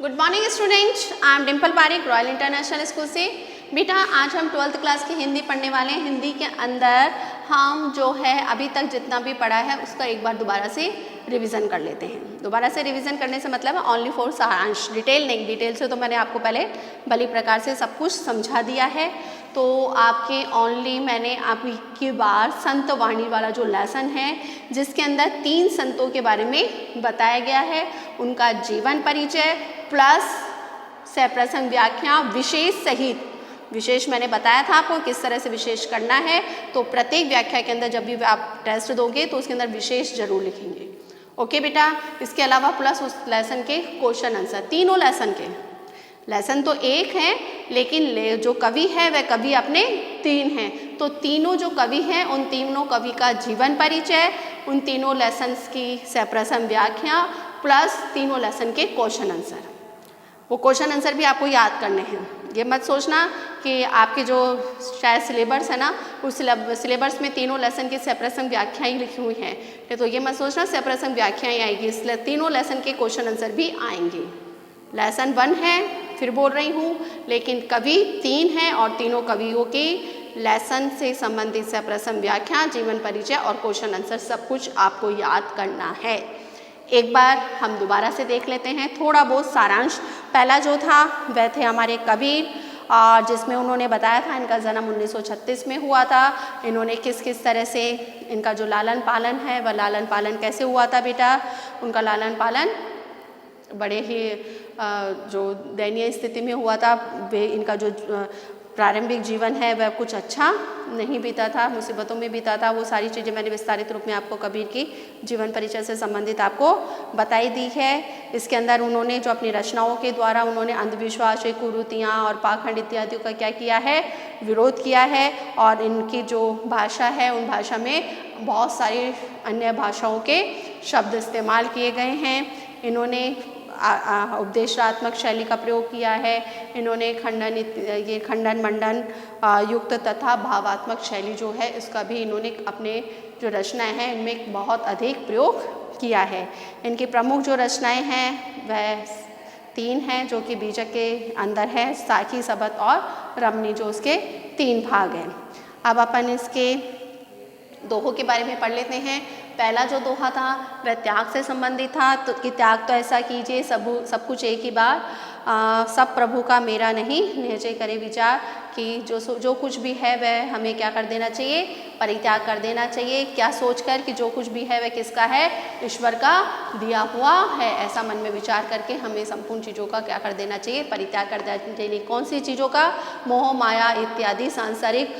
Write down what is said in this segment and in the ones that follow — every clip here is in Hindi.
Good morning students, I am Dimple Pareek, royal international school से। बेटा आज हम 12th क्लास की हिंदी पढ़ने वाले हैं। हिंदी के अंदर हम जो है अभी तक जितना भी पढ़ा है उसका एक बार दोबारा से रिवीजन कर लेते हैं। दोबारा से रिवीजन करने से मतलब है ओनली फॉर सारांश, डिटेल नहीं। डिटेल से तो मैंने आपको पहले भली प्रकार से सब कुछ समझा दिया है। तो आपके ओनली मैंने आपकी बार संत वाणी वाला जो लेसन है जिसके अंदर 3 संतों के बारे में बताया गया है, उनका जीवन परिचय प्लस सप्रसंग व्याख्या विशेष सहित। विशेष मैंने बताया था आपको किस तरह से विशेष करना है। तो प्रत्येक व्याख्या के अंदर जब भी आप टेस्ट दोगे तो उसके अंदर विशेष जरूर लिखेंगे। ओके बेटा, इसके अलावा प्लस उस लेसन के क्वेश्चन आंसर, तीनों लेसन के। लेसन तो एक है लेकिन जो कवि है वह कवि अपने 3 हैं। तो तीनों जो कवि हैं उन तीनों कवि का जीवन परिचय, उन तीनों लेसन्स की सप्रसंग व्याख्या प्लस तीनों लेसन के क्वेश्चन आंसर। वो क्वेश्चन आंसर भी आपको याद करने हैं। ये मत सोचना कि आपके जो शायद सिलेबस है ना उस सिलेबस में तीनों लेसन की सप्रसंग व्याख्याएं लिखी हुई हैं। तो ये मत सोचना सप्रसंग व्याख्याएं आएगी, इसलिए तीनों लेसन के क्वेश्चन आंसर भी आएंगे। लेसन 1 है, फिर बोल रही हूँ, लेकिन कवि 3 हैं और तीनों कवियों की लेसन से संबंधित सप्रसंग व्याख्या, जीवन परिचय और क्वेश्चन आंसर सब कुछ आपको याद करना है। एक बार हम दोबारा से देख लेते हैं थोड़ा बहुत सारांश। पहला जो था वह थे हमारे कबीर, और जिसमें उन्होंने बताया था इनका जन्म 1936 में हुआ था। इन्होंने किस किस तरह से इनका जो लालन पालन है वह लालन पालन कैसे हुआ था बेटा। उनका लालन पालन बड़े ही जो दयनीय स्थिति में हुआ था। वे इनका जो प्रारंभिक जीवन है वह कुछ अच्छा नहीं बीता था, मुसीबतों में बीता था। वो सारी चीज़ें मैंने विस्तारित रूप में आपको कबीर की जीवन परिचय से संबंधित आपको बताई दी है। इसके अंदर उन्होंने जो अपनी रचनाओं के द्वारा उन्होंने अंधविश्वास, कुरीतियाँ और पाखंड इत्यादि का क्या किया है, विरोध किया है। और इनकी जो भाषा है उन भाषा में बहुत सारी अन्य भाषाओं के शब्द इस्तेमाल किए गए हैं। इन्होंने उपदेशात्मक शैली का प्रयोग किया है। इन्होंने खंडन मंडन युक्त तथा भावात्मक शैली जो है इसका भी इन्होंने अपने जो रचनाएं हैं इनमें बहुत अधिक प्रयोग किया है। इनकी प्रमुख जो रचनाएं हैं वह 3 हैं जो कि बीजक के अंदर है, साखी, सबत और रमणी, जो उसके 3 भाग हैं। अब अपन इसके दोहों के बारे में पढ़ लेते हैं। पहला जो दोहा था वह त्याग से संबंधित था, तो कि त्याग तो ऐसा कीजिए सब कुछ एक ही बार, सब प्रभु का मेरा नहीं, निश्चय करे विचार, कि जो कुछ भी है वह हमें क्या कर देना चाहिए, परित्याग कर देना चाहिए। क्या सोचकर कि जो कुछ भी है वह किसका है, ईश्वर का दिया हुआ है। ऐसा मन में विचार करके हमें संपूर्ण चीज़ों का क्या कर देना चाहिए, परित्याग कर देना चाहिए। कौन सी चीज़ों का, मोह माया इत्यादि सांसारिक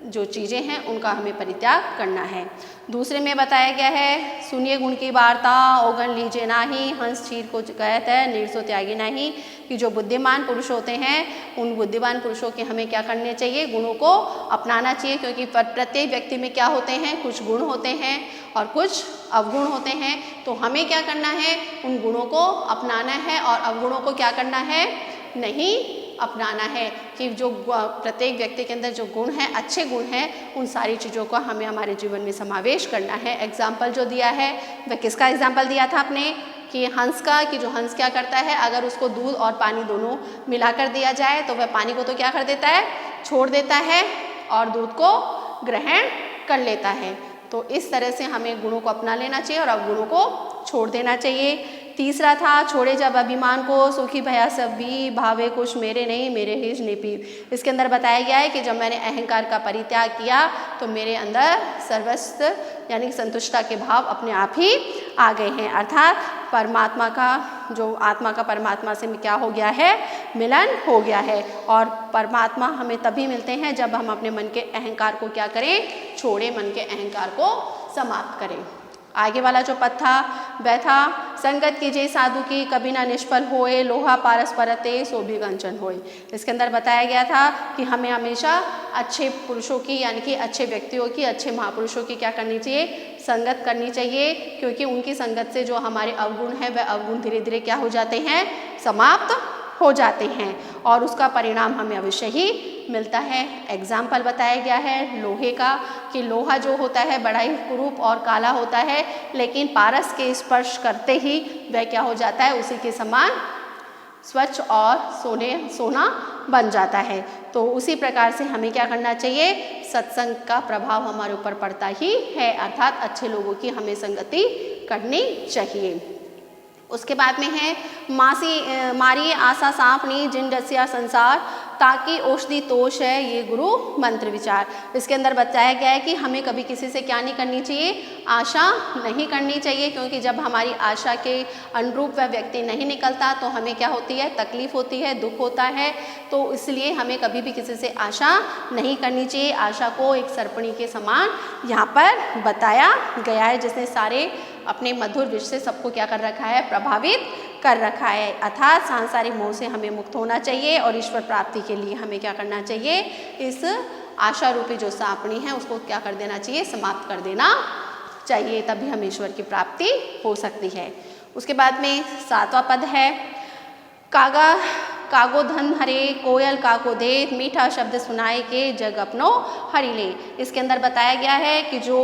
जो चीज़ें हैं उनका हमें परित्याग करना है। दूसरे में बताया गया है, सुनिए गुण की वार्ता, ओगन लीजिए नाही, हंस चीर को कहत है, निर्सो त्यागी नहीं। कि जो बुद्धिमान पुरुष होते हैं उन बुद्धिमान पुरुषों के हमें क्या करने चाहिए, गुणों को अपनाना चाहिए। क्योंकि प्रत्येक व्यक्ति में क्या होते हैं, कुछ गुण होते हैं और कुछ अवगुण होते हैं। तो हमें क्या करना है, उन गुणों को अपनाना है और अवगुणों को क्या करना है, नहीं अपनाना है। कि जो प्रत्येक व्यक्ति के अंदर जो गुण हैं, अच्छे गुण हैं, उन सारी चीज़ों का हमें हमारे जीवन में समावेश करना है। एग्जाम्पल जो दिया है वह किसका एग्जाम्पल दिया था आपने, कि हंस का, कि जो हंस क्या करता है, अगर उसको दूध और पानी दोनों मिलाकर दिया जाए तो वह पानी को तो क्या कर देता है, छोड़ देता है, और दूध को ग्रहण कर लेता है। तो इस तरह से हमें गुणों को अपना लेना चाहिए और अवगुणों को छोड़ देना चाहिए। तीसरा था, छोड़े जब अभिमान को, सुखी भया सभी, भावे कुछ मेरे नहीं, मेरे हिज निपी। इसके अंदर बताया गया है कि जब मैंने अहंकार का परित्याग किया तो मेरे अंदर सर्वस्व यानी संतुष्टता के भाव अपने आप ही आ गए हैं। अर्थात परमात्मा का, जो आत्मा का परमात्मा से क्या हो गया है, मिलन हो गया है। और परमात्मा हमें तभी मिलते हैं जब हम अपने मन के अहंकार को क्या करें, छोड़े, मन के अहंकार को समाप्त करें। आगे वाला जो पद था वह था, संगत कीजिए साधु की, कभी ना निष्फल होए, लोहा पारस परते, सो भी कंचन होए। इसके अंदर बताया गया था कि हमें हमेशा अच्छे पुरुषों की यानी कि अच्छे व्यक्तियों की, अच्छे महापुरुषों की क्या करनी चाहिए, संगत करनी चाहिए। क्योंकि उनकी संगत से जो हमारे अवगुण हैं वह अवगुण धीरे धीरे क्या हो जाते हैं, समाप्त हो जाते हैं और उसका परिणाम हमें अवश्य ही मिलता है। एग्जाम्पल बताया गया है लोहे का, कि लोहा जो होता है बड़ा ही कुरूप और काला होता है, लेकिन पारस के स्पर्श करते ही वह क्या हो जाता है, उसी के समान स्वच्छ और सोना बन जाता है। तो उसी प्रकार से हमें क्या करना चाहिए, सत्संग का प्रभाव हमारे ऊपर पड़ता ही है, अर्थात अच्छे लोगों की हमें संगति करनी चाहिए। उसके बाद में है मारिए आशा सांपनी जिन रसिया संसार ताकि औषधि तोष है ये गुरु मंत्र विचार। इसके अंदर बताया गया है कि हमें कभी किसी से क्या नहीं करनी चाहिए, आशा नहीं करनी चाहिए, क्योंकि जब हमारी आशा के अनुरूप वह व्यक्ति नहीं निकलता तो हमें क्या होती है, तकलीफ होती है, दुख होता है। तो इसलिए हमें कभी भी किसी से आशा नहीं करनी चाहिए। आशा को एक सर्पणी के समान यहाँ पर बताया गया है, जिसने सारे अपने मधुर विष से सबको क्या कर रखा है, प्रभावित कर रखा है। अर्थात सांसारिक मोह से हमें मुक्त होना चाहिए और ईश्वर प्राप्ति के लिए हमें क्या करना चाहिए, इस आशा रूपी जो सांपणी है उसको क्या कर देना चाहिए, समाप्त कर देना चाहिए, तभी हमें ईश्वर की प्राप्ति हो सकती है। उसके बाद में 7वां पद है, कागो धन हरे कोयल काको देत मीठा शब्द सुनाए के जग अपनो हरि ले। इसके अंदर बताया गया है कि जो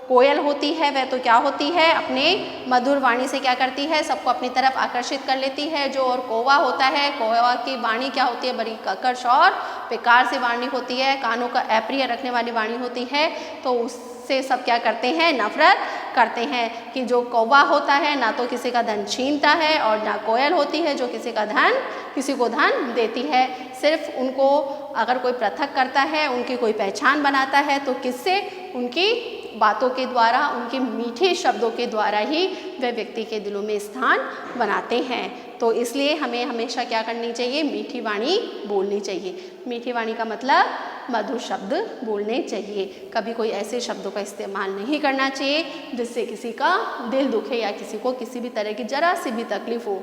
कोयल होती है वह तो क्या होती है, अपने मधुर वाणी से क्या करती है, सबको अपनी तरफ आकर्षित कर लेती है। जो और कौवा होता है, कौवा की वाणी क्या होती है, बड़ी कर्कश और बेकार से वाणी होती है, कानों का अप्रिय रखने वाली वाणी होती है। तो उससे सब क्या करते हैं, नफरत करते हैं। कि जो कौवा होता है ना तो किसी का धन छीनता है और ना कोयल होती है जो किसी को धन देती है। सिर्फ उनको अगर कोई पृथक करता है, उनकी कोई पहचान बनाता है तो किससे, उनकी बातों के द्वारा, उनके मीठे शब्दों के द्वारा ही वह व्यक्ति के दिलों में स्थान बनाते हैं। तो इसलिए हमें हमेशा क्या करनी चाहिए, मीठी वाणी बोलनी चाहिए। मीठी वाणी का मतलब मधुर शब्द बोलने चाहिए। कभी कोई ऐसे शब्दों का इस्तेमाल नहीं करना चाहिए जिससे किसी का दिल दुखे या किसी को किसी भी तरह की जरा सी भी तकलीफ हो,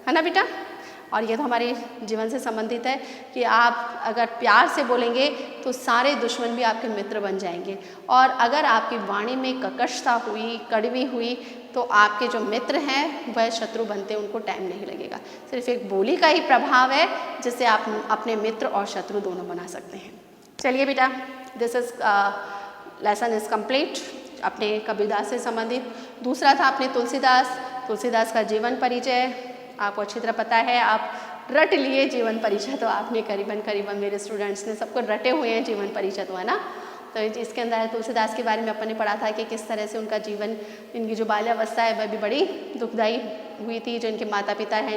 है ना बेटा। और ये तो हमारे जीवन से संबंधित है कि आप अगर प्यार से बोलेंगे तो सारे दुश्मन भी आपके मित्र बन जाएंगे, और अगर आपकी वाणी में ककशता हुई, कड़वी हुई, तो आपके जो मित्र हैं वह शत्रु बनते, उनको टाइम नहीं लगेगा। सिर्फ एक बोली का ही प्रभाव है जिससे आप अपने मित्र और शत्रु दोनों बना सकते हैं। चलिए बेटा, this is lesson is complete अपने कबीरदास से संबंधित। दूसरा था अपने तुलसीदास का जीवन परिचय। आपको अच्छी तरह पता है, आप रट लिए जीवन परिचय, तो आपने करीबन मेरे स्टूडेंट्स ने सबको रटे हुए हैं जीवन परिचय, तो है ना। तो इसके अंदर तुलसीदास के बारे में अपन ने पढ़ा था कि किस तरह से उनका जीवन, इनकी जो बाल्यावस्था है वह भी बड़ी दुखदायी हुई थी। जो इनके माता पिता हैं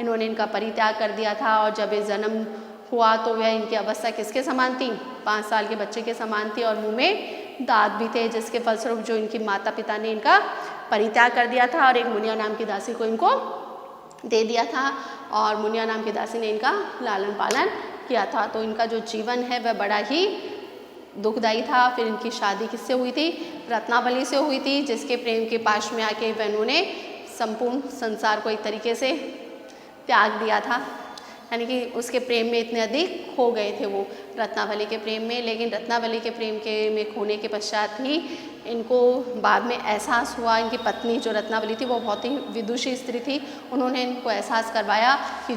इन्होंने इनका परित्याग कर दिया था, और जब ये जन्म हुआ तो वह इनकी अवस्था किसके समान थी, 5 साल के बच्चे के समान थी, और मुँह में दांत भी थे, जिसके फलस्वरूप जो इनकी माता पिता ने इनका परित्याग कर दिया था और एक मुनिया नाम की दासी को इनको दे दिया था, और मुनिया नाम की दासी ने इनका लालन पालन किया था। तो इनका जो जीवन है वह बड़ा ही दुखदायी था। फिर इनकी शादी किससे हुई थी, रत्नावली से हुई थी, जिसके प्रेम के पाश में आके वह उन्होंने संपूर्ण संसार को एक तरीके से त्याग दिया था। यानी कि उसके प्रेम में इतने अधिक खो गए थे वो रत्नावली के प्रेम में। लेकिन रत्नावली के प्रेम में खोने के पश्चात ही इनको बाद में एहसास हुआ, इनकी पत्नी जो रत्नावली थी वो बहुत ही विदुषी स्त्री थी, उन्होंने इनको एहसास करवाया कि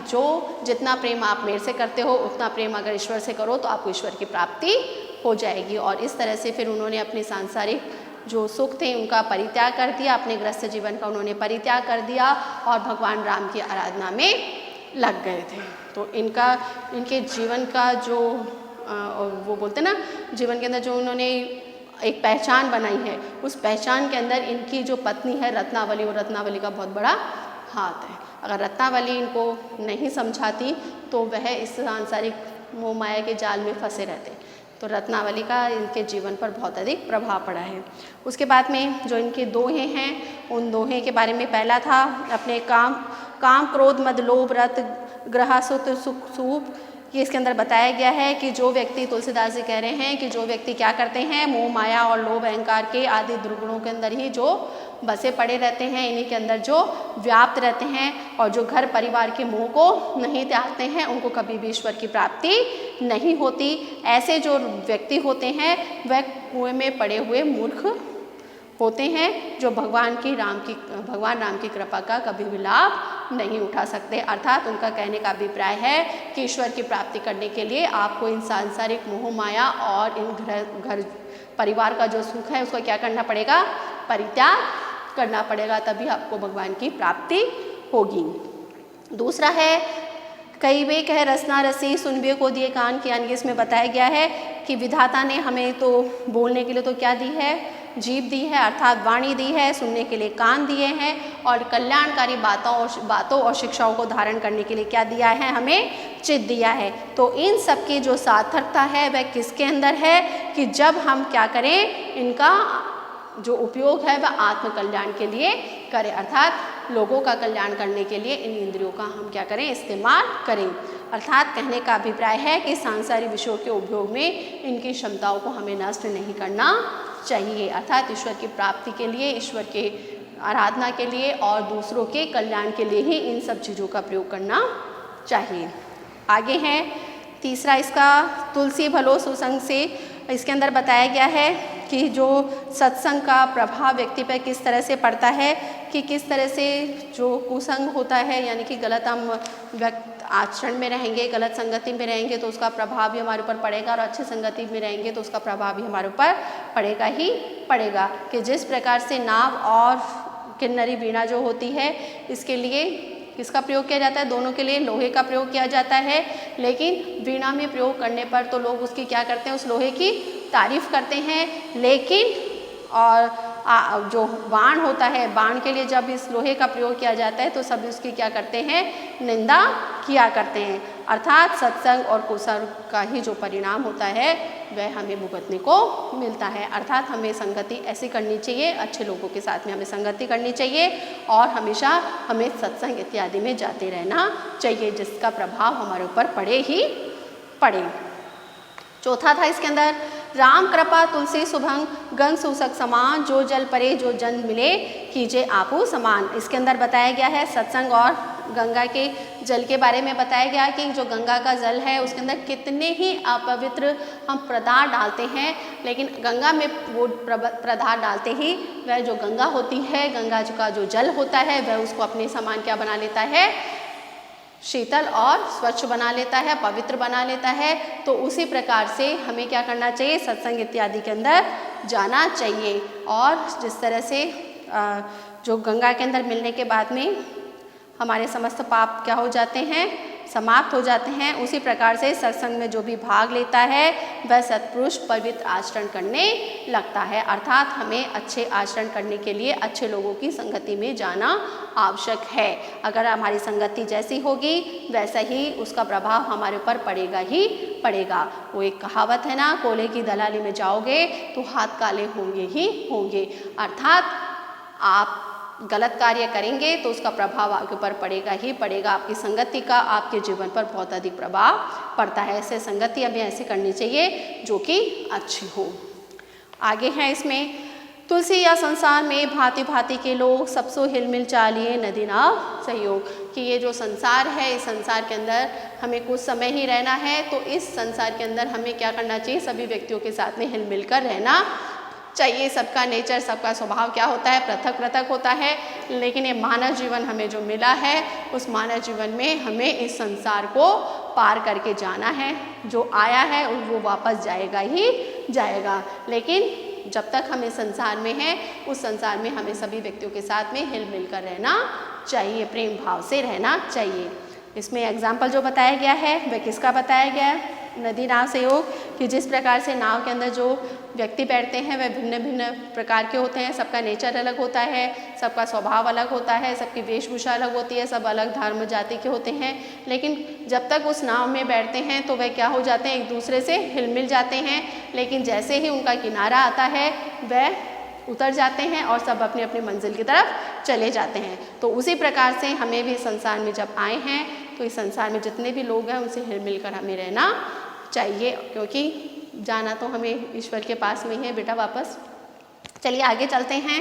जितना प्रेम आप मेरे से करते हो उतना प्रेम अगर ईश्वर से करो तो आपको ईश्वर की प्राप्ति हो जाएगी। और इस तरह से फिर उन्होंने अपने सांसारिक जो सुख थे उनका परित्याग कर दिया, अपने गृहस्थ जीवन का उन्होंने परित्याग कर दिया और भगवान राम की आराधना में लग गए थे। तो इनके जीवन का जो वो बोलते ना, जीवन के अंदर जो उन्होंने एक पहचान बनाई है, उस पहचान के अंदर इनकी जो पत्नी है रत्नावली, और रत्नावली का बहुत बड़ा हाथ है। अगर रत्नावली इनको नहीं समझाती तो वह इस सांसारिक मोह माया के जाल में फंसे रहते। तो रत्नावली का इनके जीवन पर बहुत अधिक प्रभाव पड़ा है। उसके बाद में जो इनके दोहे हैं, उन दोहे के बारे में पहला था अपने काम क्रोध मद लोभ रत ग्रह सुत सुख सूप। ये इसके अंदर बताया गया है कि जो व्यक्ति, तुलसीदास जी कह रहे हैं कि जो व्यक्ति क्या करते हैं, मोह माया और लोभ अहंकार के आदि दुर्गुणों के अंदर ही जो बसे पड़े रहते हैं, इन्हीं के अंदर जो व्याप्त रहते हैं और जो घर परिवार के मोह को नहीं त्यागते हैं, उनको कभी भी ईश्वर की प्राप्ति नहीं होती। ऐसे जो व्यक्ति होते हैं वह कुएं में पड़े हुए मूर्ख होते हैं, जो भगवान राम की कृपा का कभी भी लाभ नहीं उठा सकते। अर्थात उनका कहने का अभिप्राय है कि ईश्वर की प्राप्ति करने के लिए आपको इन सांसारिक मोह माया और इन घर परिवार का जो सुख है उसको क्या करना पड़ेगा, परित्याग करना पड़ेगा, तभी आपको भगवान की प्राप्ति होगी। दूसरा है कई वे कह रसना रसी सुनबे को दिए कान की, यानी कि इसमें बताया गया है कि विधाता ने हमें तो बोलने के लिए तो क्या दी है, जीभ दी है अर्थात वाणी दी है, सुनने के लिए कान दिए हैं और कल्याणकारी बातों और शिक्षाओं को धारण करने के लिए क्या दिया है, हमें चित्त दिया है। तो इन सब की जो सार्थकता है वह किसके अंदर है कि जब हम क्या करें, इनका जो उपयोग है वह आत्म कल्याण के लिए करें, अर्थात लोगों का कल्याण करने के लिए इन इंद्रियों का हम क्या करें, इस्तेमाल करें। अर्थात कहने का अभिप्राय है कि सांसारिक विषयों के उपयोग में इनकी क्षमताओं को हमें नष्ट नहीं करना चाहिए, अर्थात ईश्वर की प्राप्ति के लिए, ईश्वर के आराधना के लिए और दूसरों के कल्याण के लिए ही इन सब चीज़ों का प्रयोग करना चाहिए। आगे है तीसरा इसका तुलसी भलो सुसंग से, इसके अंदर बताया गया है कि जो सत्संग का प्रभाव व्यक्ति पर किस तरह से पड़ता है, कि किस तरह से जो कुसंग होता है यानी कि गलत हम आचरण में रहेंगे, गलत संगति में रहेंगे तो उसका प्रभाव भी हमारे ऊपर पड़ेगा और अच्छी संगति में रहेंगे तो उसका प्रभाव भी हमारे ऊपर पड़ेगा ही पड़ेगा। कि जिस प्रकार से नाव और किन्नरी वीणा जो होती है इसके लिए किसका प्रयोग किया जाता है, दोनों के लिए लोहे का प्रयोग किया जाता है, लेकिन वीणा में प्रयोग करने पर तो लोग उसकी क्या करते हैं, उस लोहे की तारीफ करते हैं, लेकिन और जो बाण होता है, बाण के लिए जब इस लोहे का प्रयोग किया जाता है तो सभी उसकी क्या करते हैं, निंदा किया करते हैं। अर्थात सत्संग और कुसंग का ही जो परिणाम होता है वह हमें भुगतने को मिलता है। अर्थात हमें संगति ऐसी करनी चाहिए, अच्छे लोगों के साथ में हमें संगति करनी चाहिए और हमेशा हमें सत्संग इत्यादि में जाते रहना चाहिए जिसका प्रभाव हमारे ऊपर पड़े ही पड़े। चौथा था इसके अंदर राम कृपा तुलसी सुभंग गंग सूसक समान, जो जल परे जो जन मिले कीजिए आपू समान। इसके अंदर बताया गया है सत्संग और गंगा के जल के बारे में बताया गया कि जो गंगा का जल है उसके अंदर कितने ही अपवित्र हम पदार्थ डालते हैं, लेकिन गंगा में वो पदार्थ डालते ही वह जो गंगा होती है, गंगा का जो जल होता है वह उसको अपने समान क्या बना लेता है, शीतल और स्वच्छ बना लेता है, पवित्र बना लेता है। तो उसी प्रकार से हमें क्या करना चाहिए, सत्संग इत्यादि के अंदर जाना चाहिए और जिस तरह से जो गंगा के अंदर मिलने के बाद में हमारे समस्त पाप क्या हो जाते हैं, समाप्त हो जाते हैं, उसी प्रकार से सत्संग में जो भी भाग लेता है वह सत्पुरुष पवित्र आचरण करने लगता है। अर्थात हमें अच्छे आचरण करने के लिए अच्छे लोगों की संगति में जाना आवश्यक है। अगर हमारी संगति जैसी होगी वैसा ही उसका प्रभाव हमारे ऊपर पड़ेगा ही पड़ेगा। वो एक कहावत है ना, कोले की दलाली में जाओगे तो हाथ काले होंगे ही होंगे। अर्थात आप गलत कार्य करेंगे तो उसका प्रभाव आपके ऊपर पड़ेगा ही पड़ेगा। आपकी संगति का आपके जीवन पर बहुत अधिक प्रभाव पड़ता है। ऐसे संगति हमें ऐसी करनी चाहिए जो कि अच्छी हो। आगे है इसमें तुलसी या संसार में भांति भांति के लोग सबसो हिलमिल चालिए नदी नाव सहयोग, कि ये जो संसार है इस संसार के अंदर हमें कुछ समय ही रहना है, तो इस संसार के अंदर हमें क्या करना चाहिए, सभी व्यक्तियों के साथ में हिल मिल कर रहना चाहिए। सबका नेचर, सबका स्वभाव क्या होता है, पृथक पृथक होता है, लेकिन ये मानव जीवन हमें जो मिला है उस मानव जीवन में हमें इस संसार को पार करके जाना है। जो आया है वो वापस जाएगा ही जाएगा, लेकिन जब तक हम इस संसार में हैं उस संसार में हमें सभी व्यक्तियों के साथ में हिल मिल कर रहना चाहिए, प्रेम भाव से रहना चाहिए। इसमें एग्जाम्पल जो बताया गया है वह किसका बताया गया है, नदी नाव सहयोग, कि जिस प्रकार से नाव के अंदर जो व्यक्ति बैठते हैं वह भिन्न भिन्न प्रकार के होते हैं, सबका नेचर अलग होता है, सबका स्वभाव अलग होता है, सबकी वेशभूषा अलग होती है, सब अलग धर्म जाति के होते हैं, लेकिन जब तक उस नाव में बैठते हैं तो वह क्या हो जाते हैं, एक दूसरे से हिल मिल जाते हैं, लेकिन जैसे ही उनका किनारा आता है वह उतर जाते हैं और सब अपनी अपनी मंजिल की तरफ चले जाते हैं। तो उसी प्रकार से हमें भी संसार में जब आए हैं तो इस संसार में जितने भी लोग हैं उनसे हिल मिल कर हमें रहना चाहिए, क्योंकि जाना तो हमें ईश्वर के पास में ही है बेटा वापस। चलिए आगे चलते हैं।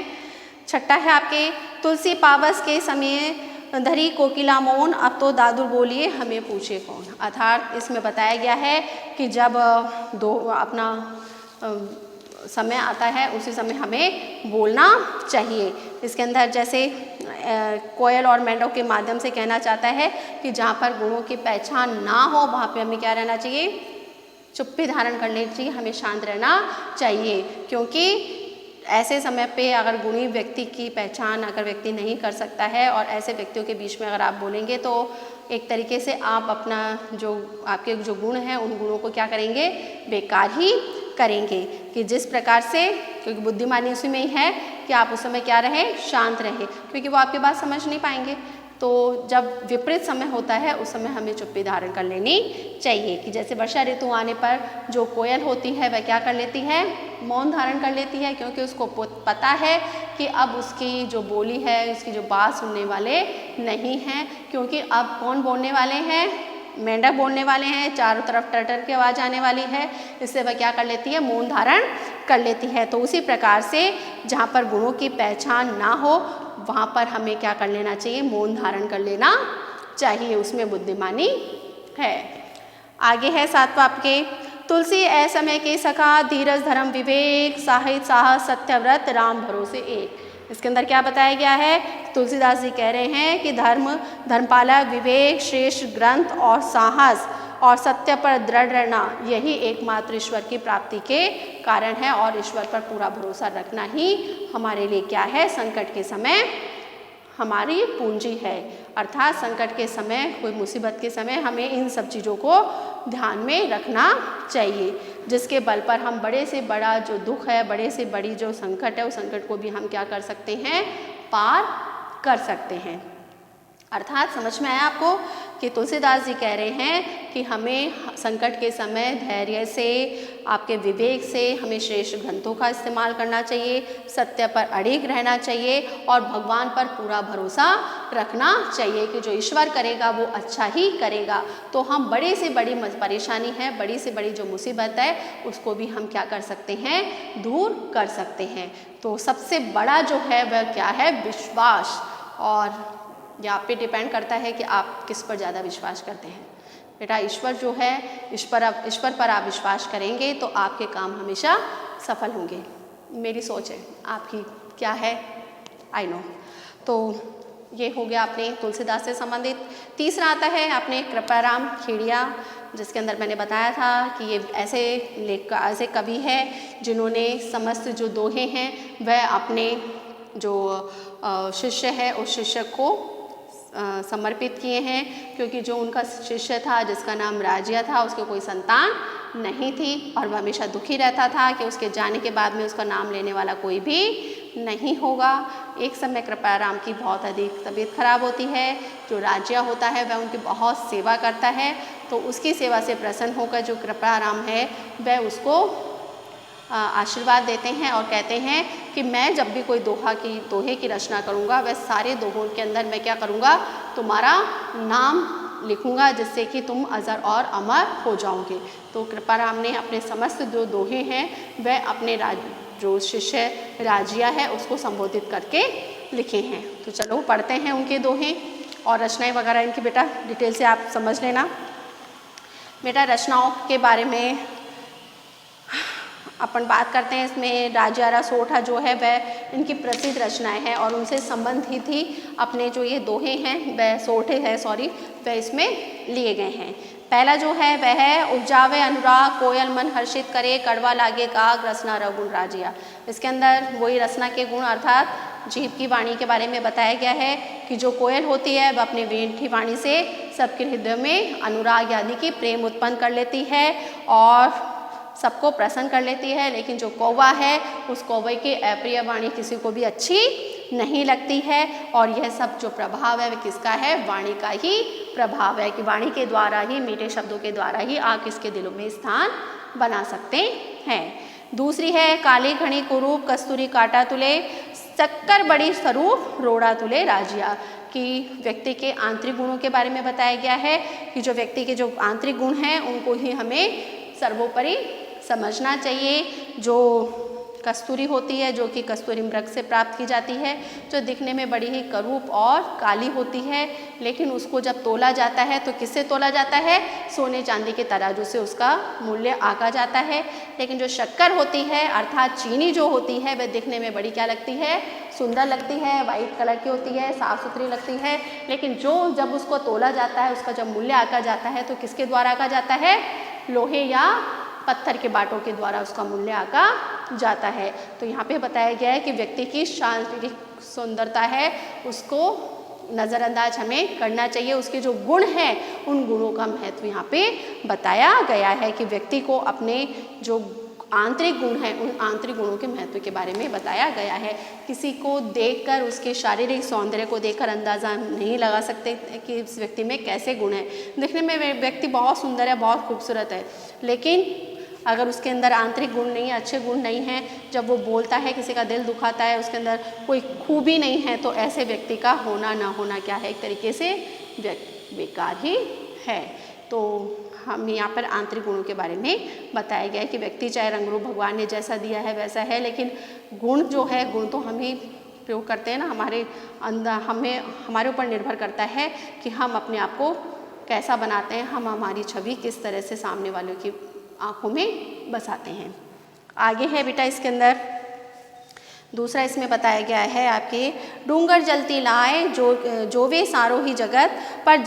छठा है आपके तुलसी पावस के समय धरी कोकिला मौन, अब तो दादुर बोलिए हमें पूछे कौन। अर्थात इसमें बताया गया है कि जब दो अपना समय आता है उसी समय हमें बोलना चाहिए। इसके अंदर जैसे कोयल और मेंढक के माध्यम से कहना चाहता है कि जहाँ पर गुणों की पहचान ना हो वहाँ पे हमें क्या रहना चाहिए, चुप्पी धारण करनी चाहिए, हमें शांत रहना चाहिए, क्योंकि ऐसे समय पे अगर गुणी व्यक्ति की पहचान अगर व्यक्ति नहीं कर सकता है और ऐसे व्यक्तियों के बीच में अगर आप बोलेंगे तो एक तरीके से आप अपना जो आपके जो गुण हैं उन गुणों को क्या करेंगे, बेकार ही करेंगे। कि जिस प्रकार से, क्योंकि बुद्धिमानी उसी में ही है कि आप उस समय क्या रहें, शांत रहें, क्योंकि वो आपकी बात समझ नहीं पाएंगे। तो जब विपरीत समय होता है उस समय हमें चुप्पी धारण कर लेनी चाहिए। कि जैसे वर्षा ऋतु आने पर जो कोयल होती है वह क्या कर लेती है, मौन धारण कर लेती है, क्योंकि उसको पता है कि अब उसकी जो बोली है, उसकी जो बात सुनने वाले नहीं हैं। क्योंकि अब कौन बोलने वाले हैं, मेंढक बोलने वाले हैं, चारों तरफ टर की आवाज़ आने वाली है, इससे वह क्या कर लेती है, मौन धारण कर लेती है। तो उसी प्रकार से जहाँ पर गुणों की पहचान ना हो वहाँ पर हमें क्या कर लेना चाहिए, मौन धारण कर लेना चाहिए, उसमें बुद्धिमानी है। आगे है 7वां आपके, तुलसी असमय के सखा, धीरज धर्म विवेक, साहित्य साहस सत्यव्रत राम भरोसे एक। इसके अंदर क्या बताया गया है, तुलसीदास जी कह रहे हैं कि धर्मपालक, विवेक, श्रेष्ठ ग्रंथ और साहस और सत्य पर दृढ़ रहना यही एकमात्र ईश्वर की प्राप्ति के कारण है। और ईश्वर पर पूरा भरोसा रखना ही हमारे लिए क्या है, संकट के समय हमारी पूंजी है। अर्थात संकट के समय, कोई मुसीबत के समय हमें इन सब चीज़ों को ध्यान में रखना चाहिए, जिसके बल पर हम बड़े से बड़ा जो दुख है, बड़े से बड़ी जो संकट है, उस संकट को भी हम क्या कर सकते हैं, पार कर सकते हैं। अर्थात समझ में आया आपको कि तुलसीदास जी कह रहे हैं कि हमें संकट के समय धैर्य से, आपके विवेक से हमें श्रेष्ठ ग्रंथों का इस्तेमाल करना चाहिए, सत्य पर अड़िग रहना चाहिए और भगवान पर पूरा भरोसा रखना चाहिए कि जो ईश्वर करेगा वो अच्छा ही करेगा। तो हम बड़े से बड़ी परेशानी है, बड़ी से बड़ी जो मुसीबत है, उसको भी हम क्या कर सकते हैं, दूर कर सकते हैं। तो सबसे बड़ा जो है वह क्या है, विश्वास। और यह आप पे डिपेंड करता है कि आप किस पर ज़्यादा विश्वास करते हैं। बेटा ईश्वर जो है, ईश्वर पर आप विश्वास करेंगे तो आपके काम हमेशा सफल होंगे। मेरी सोच है, आपकी क्या है, आई नो। तो ये हो गया अपने तुलसीदास से संबंधित। तीसरा आता है अपने कृपाराम खेड़िया, जिसके अंदर मैंने बताया था कि ये ऐसे कवि हैं जिन्होंने समस्त जो दोहे हैं वह अपने जो शिष्य है उस शिष्य को समर्पित किए हैं, क्योंकि जो उनका शिष्य था जिसका नाम राजिया था, उसके कोई संतान नहीं थी और वह हमेशा दुखी रहता था कि उसके जाने के बाद में उसका नाम लेने वाला कोई भी नहीं होगा। एक समय कृपाराम की बहुत अधिक तबीयत खराब होती है। जो राजिया होता है वह उनकी बहुत सेवा करता है, तो उसकी सेवा से प्रसन्न होकर जो कृपाराम है वह उसको आशीर्वाद देते हैं और कहते हैं कि मैं जब भी कोई दोहे की रचना करूँगा, वह सारे दोहों के अंदर मैं क्या करूँगा, तुम्हारा नाम लिखूँगा, जिससे कि तुम अजर और अमर हो जाओगे। तो कृपाराम ने अपने समस्त जो दोहे हैं वह अपने जो शिष्य राजिया है उसको संबोधित करके लिखे हैं। तो चलो पढ़ते हैं उनके दोहे और रचनाएं वगैरह इनकी बेटा डिटेल से आप समझ लेना। बेटा रचनाओं के बारे में अपन बात करते हैं। इसमें राजियारा सोठा जो है वह इनकी प्रसिद्ध रचनाएं हैं और उनसे संबंधित ही अपने जो ये दोहे हैं वह सोठे हैं वह इसमें लिए गए हैं। पहला जो है वह है उपजावे अनुराग कोयल मन हर्षित करे, कड़वा लागे काग रसना रघुन राजिया। इसके अंदर वही रसना के गुण अर्थात जीव की वाणी के बारे में बताया गया है कि जो कोयल होती है वह अपने मीठी वाणी से सबके हृदय में अनुराग यानी कि प्रेम उत्पन्न कर लेती है और सबको प्रसन्न कर लेती है। लेकिन जो कौवा है उस कौवे की अप्रिय वाणी किसी को भी अच्छी नहीं लगती है और यह सब जो प्रभाव है वह किसका है, वाणी का ही प्रभाव है कि वाणी के द्वारा ही, मीठे शब्दों के द्वारा ही आप किसके दिलों में स्थान बना सकते हैं। दूसरी है काली घड़ी कुरूप कस्तूरी काटा तुले, चक्कर बड़ी स्वरूप रोड़ा तुले राजिया। कि व्यक्ति के आंतरिक गुणों के बारे में बताया गया है कि जो व्यक्ति के जो आंतरिक गुण हैं उनको ही हमें सर्वोपरि समझना चाहिए। जो कस्तूरी होती है जो कि कस्तूरी मृग से प्राप्त की जाती है, जो दिखने में बड़ी ही करूप और काली होती है, लेकिन उसको जब तोला जाता है तो किससे तोला जाता है, सोने चांदी के तराजू से उसका मूल्य आका जाता है। लेकिन जो शक्कर होती है अर्थात चीनी जो होती है वह दिखने में बड़ी क्या लगती है, सुंदर लगती है, वाइट कलर की होती है, साफ सुथरी लगती है। लेकिन जो जब उसको तोला जाता है, उसका जब मूल्य आका जाता है तो किसके द्वारा आका जाता है, लोहे या पत्थर के बाटों के द्वारा उसका मूल्य आका जाता है। तो यहाँ पे बताया गया है कि व्यक्ति की शारीरिक सुंदरता है उसको नज़रअंदाज हमें करना चाहिए, उसके जो गुण हैं उन गुणों का महत्व यहाँ पे बताया गया है कि व्यक्ति को अपने जो आंतरिक गुण हैं उन आंतरिक गुणों के महत्व के बारे में बताया गया है। किसी को देखकर उसके शारीरिक सौंदर्य को देखकर अंदाज़ा नहीं लगा सकते कि इस व्यक्ति में कैसे गुण हैं। दिखने में व्यक्ति बहुत सुंदर है, बहुत खूबसूरत है, लेकिन अगर उसके अंदर आंतरिक गुण नहीं है, अच्छे गुण नहीं हैं, जब वो बोलता है किसी का दिल दुखाता है, उसके अंदर कोई खूबी नहीं है, तो ऐसे व्यक्ति का होना ना होना क्या है, एक तरीके से बेकार ही है। तो हम यहाँ पर आंतरिक गुणों के बारे में बताया गया है कि व्यक्ति चाहे रंग रूप भगवान ने जैसा दिया है वैसा है, लेकिन गुण जो है, गुण तो हम ही प्रयोग करते हैं ना, हमारे अंदर हमारे ऊपर निर्भर करता है कि हम अपने आप को कैसा बनाते हैं, हम हमारी छवि किस तरह से सामने वालों की आँखों में बसाते हैं। आगे है बेटा इसके अंदर दूसरा इसमें बताया गया है आपके डूंगर जलती लाए जो वे सारो ही जगत पर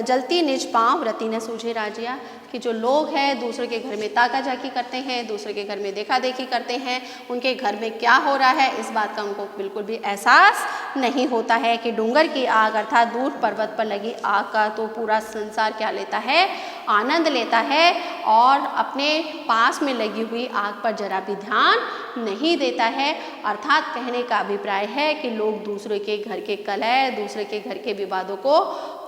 जलती निज पाँव रति न सूझे राजिया, कि जो लोग हैं दूसरे के घर में ताका झाकी करते हैं, दूसरे के घर में देखा देखी करते हैं, उनके घर में क्या हो रहा है इस बात का उनको बिल्कुल भी एहसास नहीं होता है कि डूंगर की आग अर्थात दूर पर्वत पर लगी आग का तो पूरा संसार क्या लेता है, आनंद लेता है, और अपने पास में लगी हुई आग पर जरा भी ध्यान नहीं देता है। अर्थात कहने का अभिप्राय है कि लोग दूसरे के घर के कलह, दूसरे के घर के विवादों को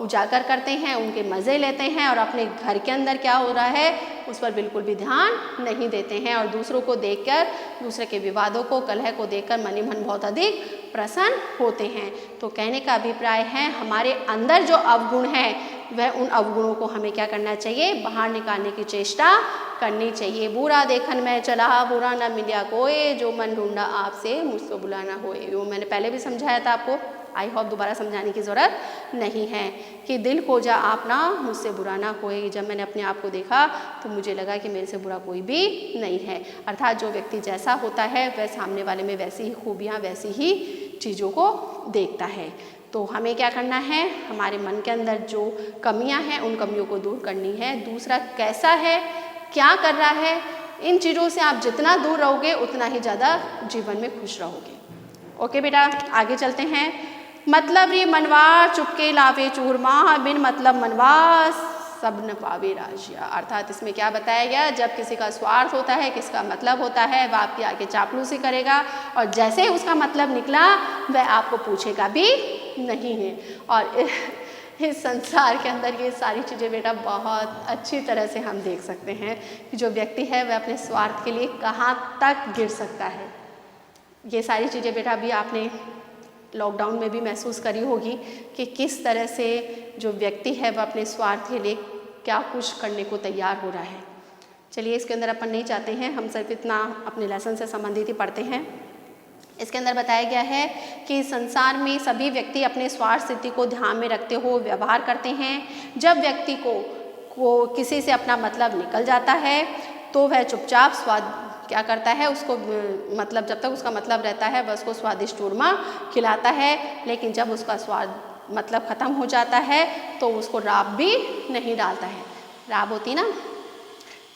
उजागर करते हैं, उनके मज़े लेते हैं, और अपने घर के अंदर क्या हो रहा है उस पर बिल्कुल भी ध्यान नहीं देते हैं, और दूसरों को देखकर, दूसरे के विवादों को, कलह को देखकर मन ही मन बहुत अधिक प्रसन्न होते हैं। तो कहने का अभिप्राय है हमारे अंदर जो अवगुण है वह उन अवगुणों को हमें क्या करना चाहिए, बाहर निकालने की चेष्टा करनी चाहिए। बुरा देखन में चला बुरा ना मिलिया कोई, जो मन ढूंढा आपसे मुझको बुलाना होए। वो मैंने पहले भी समझाया था आपको, आई होप दोबारा समझाने की ज़रूरत नहीं है कि दिल खोजा आप ना मुझसे बुरा ना कोई। जब मैंने अपने आप को देखा तो मुझे लगा कि मेरे से बुरा कोई भी नहीं है। अर्थात जो व्यक्ति जैसा होता है वह सामने वाले में वैसी ही खूबियाँ, वैसी ही चीज़ों को देखता है। तो हमें क्या करना है, हमारे मन के अंदर जो कमियां हैं उन कमियों को दूर करनी है। दूसरा कैसा है, क्या कर रहा है, इन चीज़ों से आप जितना दूर रहोगे उतना ही ज़्यादा जीवन में खुश रहोगे। ओके बेटा, आगे चलते हैं। मतलब री मनवार चुपके लावे चूरमा, बिन मतलब मनवार सब न पावे राजिया। अर्थात इसमें क्या बताया गया, जब किसी का स्वार्थ होता है, किसका मतलब होता है, वह आपके आगे चापलूसी करेगा, और जैसे ही उसका मतलब निकला वह आपको पूछेगा भी नहीं है। और इस संसार के अंदर ये सारी चीज़ें बेटा बहुत अच्छी तरह से हम देख सकते हैं कि जो व्यक्ति है वह अपने स्वार्थ के लिए कहाँ तक गिर सकता है। ये सारी चीज़ें बेटा अभी आपने लॉकडाउन में भी महसूस करी होगी कि किस तरह से जो व्यक्ति है वह अपने स्वार्थ के लिए क्या कुछ करने को तैयार हो रहा है। चलिए इसके अंदर अपन नहीं चाहते हैं, हम सिर्फ इतना अपने लेसन से संबंधित ही पढ़ते हैं। इसके अंदर बताया गया है कि संसार में सभी व्यक्ति अपने स्वार्थ स्थिति को ध्यान में रखते हुए व्यवहार करते हैं। जब व्यक्ति को किसी से अपना मतलब निकल जाता है तो वह चुपचाप क्या करता है, उसको मतलब जब तक उसका मतलब रहता है वह उसको स्वादिष्ट चूरमा खिलाता है, लेकिन जब उसका स्वाद मतलब ख़त्म हो जाता है तो उसको राब भी नहीं डालता है। राब होती ना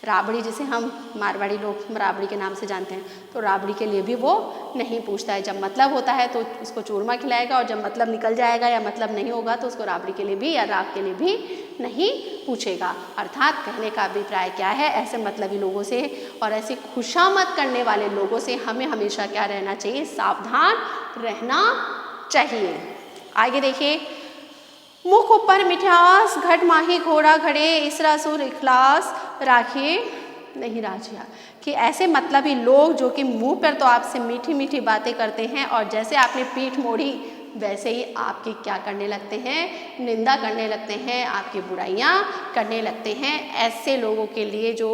राबड़ी, जिसे हम मारवाड़ी लोग राबड़ी के नाम से जानते हैं, तो राबड़ी के लिए भी वो नहीं पूछता है। जब मतलब होता है तो उसको चूरमा खिलाएगा, और जब मतलब निकल जाएगा या मतलब नहीं होगा तो उसको राबड़ी के लिए भी या राब के लिए भी नहीं पूछेगा। अर्थात कहने का अभिप्राय क्या है, ऐसे मतलबी लोगों से और ऐसी खुशामद करने वाले लोगों से हमें हमेशा क्या रहना चाहिए, सावधान रहना चाहिए। आगे देखिए, मुख ऊपर मिठास घट माही घोड़ा घड़े, इसरा सुर इखलास राखिए नहीं राजिया, कि ऐसे मतलबी लोग जो कि मुंह पर तो आपसे मीठी मीठी बातें करते हैं और जैसे आपने पीठ मोड़ी वैसे ही आपकी क्या करने लगते हैं, निंदा करने लगते हैं, आपकी बुराइयां करने लगते हैं। ऐसे लोगों के लिए जो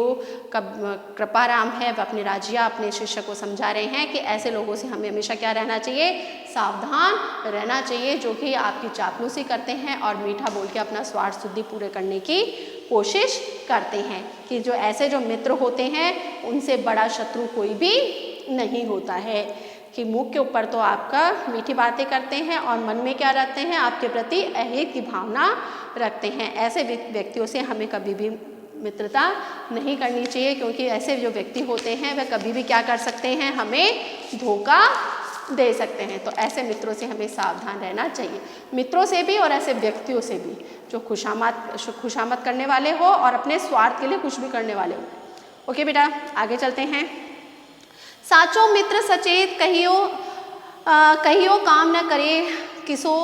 कृपाराम है वह अपने राजिया अपने शिष्य को समझा रहे हैं कि ऐसे लोगों से हमें हमेशा क्या रहना चाहिए, सावधान रहना चाहिए, जो कि आपकी चापलूसी करते हैं और मीठा बोल के अपना स्वार्थ सिद्धि पूरे करने की कोशिश करते हैं। कि जो ऐसे जो मित्र होते हैं उनसे बड़ा शत्रु कोई भी नहीं होता है। कि मुख के ऊपर तो आपका मीठी बातें करते हैं और मन में क्या रखते हैं, आपके प्रति अहित की भावना रखते हैं। ऐसे व्यक्तियों से हमें कभी भी मित्रता नहीं करनी चाहिए, क्योंकि ऐसे जो व्यक्ति होते हैं वह कभी भी क्या कर सकते हैं, हमें धोखा दे सकते हैं। तो ऐसे मित्रों से हमें सावधान रहना चाहिए, मित्रों से भी और ऐसे व्यक्तियों से भी जो खुशामद करने वाले हो और अपने स्वार्थ के लिए कुछ भी करने वाले हो। ओके बेटा, आगे चलते हैं। साचो मित्र सचेत कहियो काम न करे किसो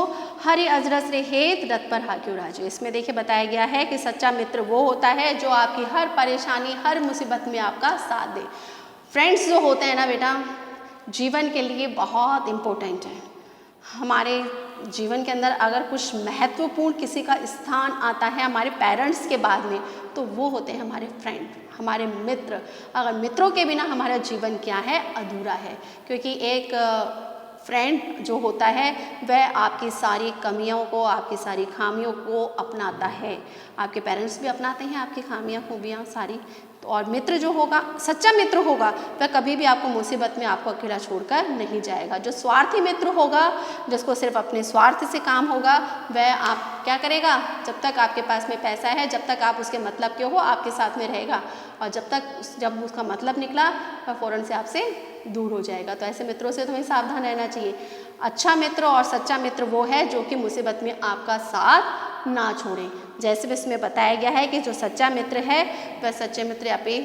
हरि अजरस रे हेत रत पर हाक्यो राजो। इसमें देखिए बताया गया है कि सच्चा मित्र वो होता है जो आपकी हर परेशानी, हर मुसीबत में आपका साथ दे। फ्रेंड्स जो होते हैं ना बेटा, जीवन के लिए बहुत इम्पोर्टेंट है। हमारे जीवन के अंदर अगर कुछ महत्वपूर्ण किसी का स्थान आता है हमारे पेरेंट्स के बाद में, तो वो होते हैं हमारे फ्रेंड, हमारे मित्र। अगर मित्रों के बिना हमारा जीवन क्या है, अधूरा है। क्योंकि एक फ्रेंड जो होता है वह आपकी सारी कमियों को, आपकी सारी खामियों को अपनाता है। आपके पेरेंट्स भी अपनाते हैं आपकी खामियां खूबियां सारी। तो और मित्र जो होगा, सच्चा मित्र होगा, वह कभी भी आपको मुसीबत में आपको अकेला छोड़कर नहीं जाएगा। जो स्वार्थी मित्र होगा, जिसको सिर्फ अपने स्वार्थ से काम होगा, वह आप क्या करेगा, जब तक आपके पास में पैसा है, जब तक आप उसके मतलब के हो, आपके साथ में रहेगा, और जब उसका मतलब निकला वह फ़ौरन से आपसे दूर हो जाएगा। तो ऐसे मित्रों से तुम्हें सावधान रहना चाहिए। अच्छा मित्र और सच्चा मित्र वो है जो कि मुसीबत में आपका साथ ना छोड़े। जैसे भी इसमें बताया गया है कि जो सच्चा मित्र है वह सच्चे मित्र अपने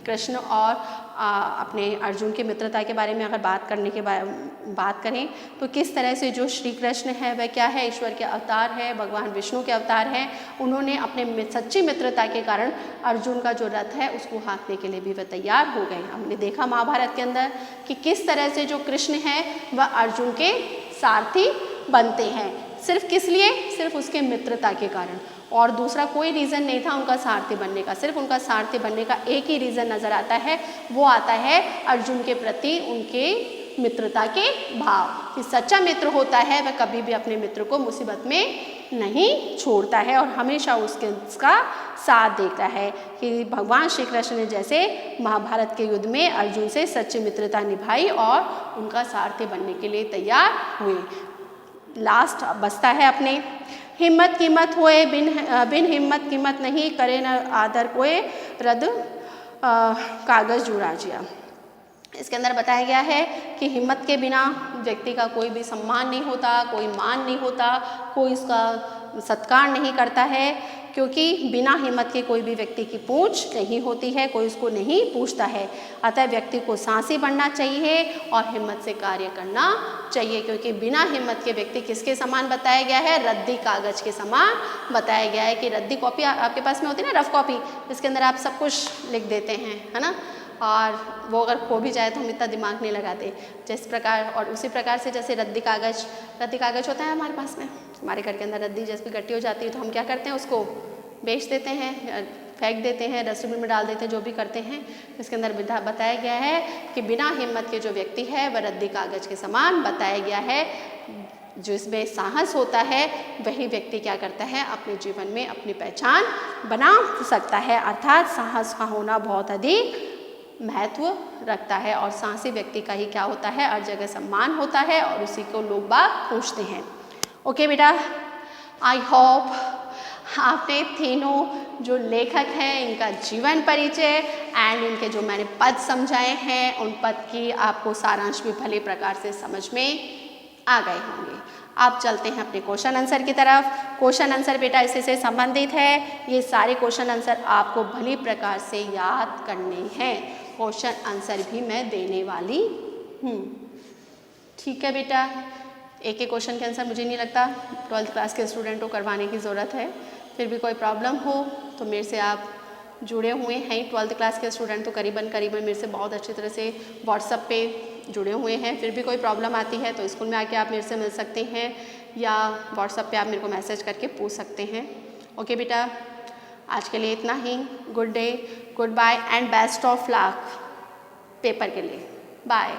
कृष्ण और अपने अर्जुन की मित्रता के बारे में अगर बात करें तो किस तरह से जो श्री कृष्ण है वह क्या है, ईश्वर के अवतार है, भगवान विष्णु के अवतार हैं। उन्होंने अपने सच्ची मित्रता के कारण अर्जुन का जो रथ है उसको हाँकने के लिए भी वह तैयार हो गए। हमने देखा महाभारत के अंदर कि किस तरह से जो कृष्ण है वह अर्जुन के सारथी बनते हैं। सिर्फ किस लिए, सिर्फ उसके मित्रता के कारण, और दूसरा कोई रीज़न नहीं था उनका सारथी बनने का। सिर्फ उनका सारथी बनने का एक ही रीज़न नज़र आता है, वो आता है अर्जुन के प्रति उनके मित्रता के भाव। कि सच्चा मित्र होता है वह कभी भी अपने मित्र को मुसीबत में नहीं छोड़ता है और हमेशा उसका साथ देता है। कि भगवान श्री कृष्ण ने जैसे महाभारत के युद्ध में अर्जुन से सच्ची मित्रता निभाई और उनका सारथी बनने के लिए तैयार हुए। लास्ट बचता है अपने हिम्मत कीमत होए बिन हिम्मत कीमत नहीं करे न आदर कोए रद कागज जुड़ाजिया। इसके अंदर बताया गया है कि हिम्मत के बिना व्यक्ति का कोई भी सम्मान नहीं होता, कोई मान नहीं होता, कोई उसका सत्कार नहीं करता है, क्योंकि बिना हिम्मत के कोई भी व्यक्ति की पूछ नहीं होती है, कोई उसको नहीं पूछता है। अतः व्यक्ति को साहसी बनना चाहिए और हिम्मत से कार्य करना चाहिए, क्योंकि बिना हिम्मत के व्यक्ति किसके समान बताया गया है, रद्दी कागज के समान बताया गया है। कि रद्दी कॉपी आपके पास में होती है ना, रफ कॉपी, इसके अंदर आप सब कुछ लिख देते हैं, है ना, और वो अगर खो भी जाए तो हम इतना दिमाग नहीं लगाते। जिस प्रकार और उसी प्रकार से जैसे रद्दी कागज होता है हमारे पास में, हमारे घर के अंदर रद्दी जैसे इकट्ठी हो जाती है तो हम क्या करते हैं, उसको बेच देते हैं, फेंक देते हैं, डस्टबिन में डाल देते हैं, जो भी करते हैं। इसके अंदर बताया गया है कि बिना हिम्मत के जो व्यक्ति है वह रद्दी कागज के समान बताया गया है। जिसमें साहस होता है वही व्यक्ति क्या करता है, अपने जीवन में अपनी पहचान बना सकता है। अर्थात साहस का होना बहुत अधिक महत्व रखता है और साहसी व्यक्ति का ही क्या होता है, हर जगह सम्मान होता है और उसी को लोग बाग पूछते हैं। ओके बेटा, आई होप आपने तीनों जो लेखक हैं इनका जीवन परिचय एंड इनके जो मैंने पद समझाए हैं उन पद की आपको सारांश भी भले प्रकार से समझ में आ गए होंगे। आप चलते हैं अपने क्वेश्चन आंसर की तरफ। क्वेश्चन आंसर बेटा इसी से संबंधित है, ये सारे क्वेश्चन आंसर आपको भली प्रकार से याद करने हैं। क्वेश्चन आंसर भी मैं देने वाली हूँ, ठीक है बेटा। एक एक क्वेश्चन के आंसर मुझे नहीं लगता 12th क्लास के स्टूडेंट को करवाने की ज़रूरत है। फिर भी कोई प्रॉब्लम हो तो मेरे से आप जुड़े हुए हैं। 12th क्लास के स्टूडेंट तो करीबन मेरे से बहुत अच्छी तरह से व्हाट्सएप पे जुड़े हुए हैं। फिर भी कोई प्रॉब्लम आती है तो स्कूल में आके आप मेरे से मिल सकते हैं या व्हाट्सएप पे आप मेरे को मैसेज करके पूछ सकते हैं। ओके बेटा, आज के लिए इतना ही। Good day, good bye and best of luck paper के लिए। बाय।